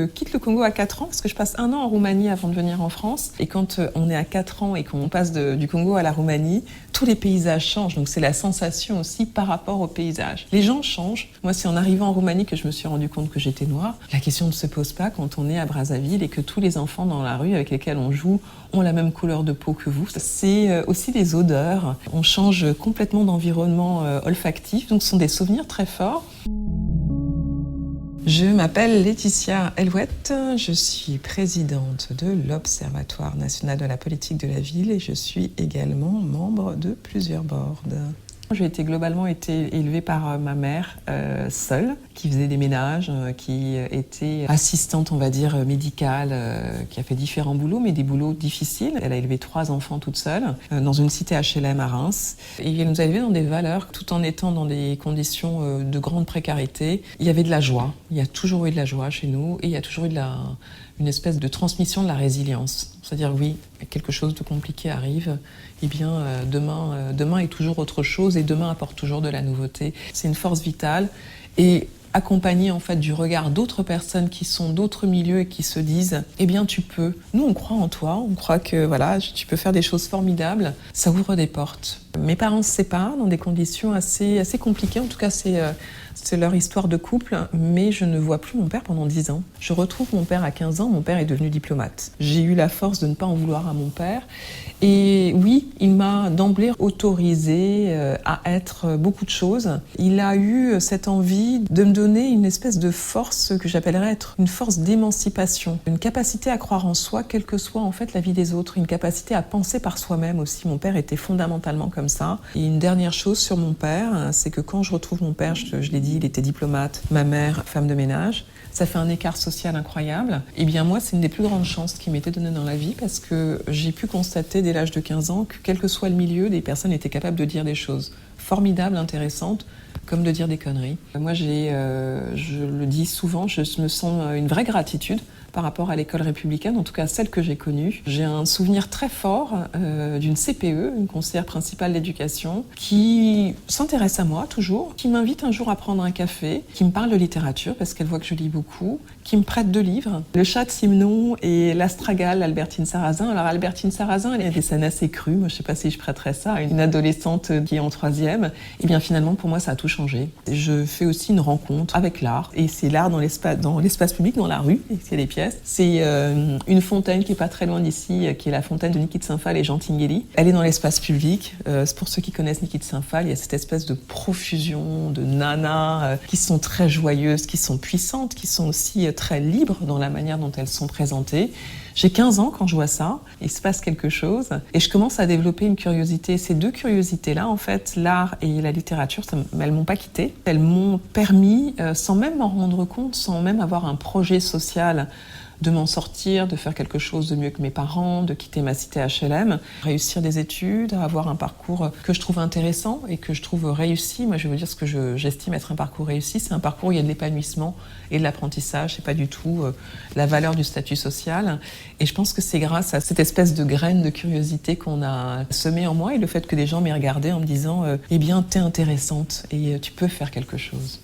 quitte le Congo à 4 ans, parce que je passe 1 an en Roumanie avant de venir en France. Et quand on est à 4 ans et qu'on passe du Congo à la Roumanie, tous les paysages changent. Donc c'est la sensation aussi par rapport aux paysages. Les gens changent. Moi, c'est en arrivant en Roumanie que je me suis rendu compte que j'étais noire. La question ne se pose pas quand on est à Brazzaville et que tous les enfants dans la rue avec lesquels on joue ont la même couleur de peau que vous. C'est aussi les odeurs. On change complètement d'environnement olfactif. Donc ce sont des souvenirs très forts. Je m'appelle Laetitia Elouette, je suis présidente de l'Observatoire national de la politique de la ville et je suis également membre de plusieurs boards. J'ai globalement été élevée par ma mère seule, qui faisait des ménages, qui était assistante, on va dire, médicale, qui a fait différents boulots, mais des boulots difficiles. Elle a élevé 3 enfants toute seule, dans une cité HLM à Reims. Et elle nous a élevés dans des valeurs, tout en étant dans des conditions de grande précarité. Il y avait de la joie, il y a toujours eu de la joie chez nous, et il y a toujours eu une espèce de transmission de la résilience. C'est-à-dire, oui, quelque chose de compliqué arrive, eh bien, demain est toujours autre chose et demain apporte toujours de la nouveauté. C'est une force vitale et accompagné en fait du regard d'autres personnes qui sont d'autres milieux et qui se disent « Eh bien, tu peux. Nous, on croit en toi, on croit que voilà, tu peux faire des choses formidables. » Ça ouvre des portes. Mes parents se séparent dans des conditions assez compliquées. En tout cas, c'est leur histoire de couple, mais je ne vois plus mon père pendant 10 ans. Je retrouve mon père à 15 ans, mon père est devenu diplomate. J'ai eu la force de ne pas en vouloir à mon père. Et oui, il m'a d'emblée autorisé à être beaucoup de choses. Il a eu cette envie de me donner une espèce de force que j'appellerais être une force d'émancipation. Une capacité à croire en soi, quelle que soit en fait la vie des autres. Une capacité à penser par soi-même aussi. Mon père était fondamentalement comme ça. Et une dernière chose sur mon père, c'est que quand je retrouve mon père, je l'ai dit, il était diplomate, ma mère, femme de ménage. Ça fait un écart social incroyable. Et bien moi, c'est une des plus grandes chances qui m'était donnée dans la vie parce que j'ai pu constater dès l'âge de 15 ans que quel que soit le milieu, des personnes étaient capables de dire des choses formidables, intéressantes, comme de dire des conneries. Moi, je le dis souvent, je me sens une vraie gratitude par rapport à l'école républicaine, en tout cas celle que j'ai connue. J'ai un souvenir très fort d'une CPE, une conseillère principale d'éducation, qui s'intéresse à moi toujours, qui m'invite un jour à prendre un café, qui me parle de littérature parce qu'elle voit que je lis beaucoup, qui me prête 2 livres, Le Chat de Simenon et L'Astragale d'Albertine Sarrazin. Alors Albertine Sarrazin, elle a des scènes assez crues, moi je sais pas si je prêterais ça à une adolescente qui est en 3e. Et bien finalement pour moi ça a tout changé. Je fais aussi une rencontre avec l'art, et c'est l'art dans l'espace public, dans la rue, et c'est des pièces. C'est une fontaine qui est pas très loin d'ici, qui est la fontaine de Niki de Saint-Phal et Jean Tinguely. Elle est dans l'espace public. Pour ceux qui connaissent Niki de Saint-Phal, il y a cette espèce de profusion de nanas qui sont très joyeuses, qui sont puissantes, qui sont aussi très libres dans la manière dont elles sont présentées. J'ai 15 ans quand je vois ça, il se passe quelque chose, et je commence à développer une curiosité. Ces 2 curiosités-là, en fait, l'art et la littérature, elles m'ont pas quittée. Elles m'ont permis, sans même m'en rendre compte, sans même avoir un projet social, de m'en sortir, de faire quelque chose de mieux que mes parents, de quitter ma cité HLM, réussir des études, avoir un parcours que je trouve intéressant et que je trouve réussi. Moi, je vais vous dire ce que j'estime être un parcours réussi. C'est un parcours où il y a de l'épanouissement et de l'apprentissage. C'est pas du tout la valeur du statut social. Et je pense que c'est grâce à cette espèce de graine de curiosité qu'on a semée en moi et le fait que des gens m'aient regardée en me disant « Eh bien, t'es intéressante et tu peux faire quelque chose ».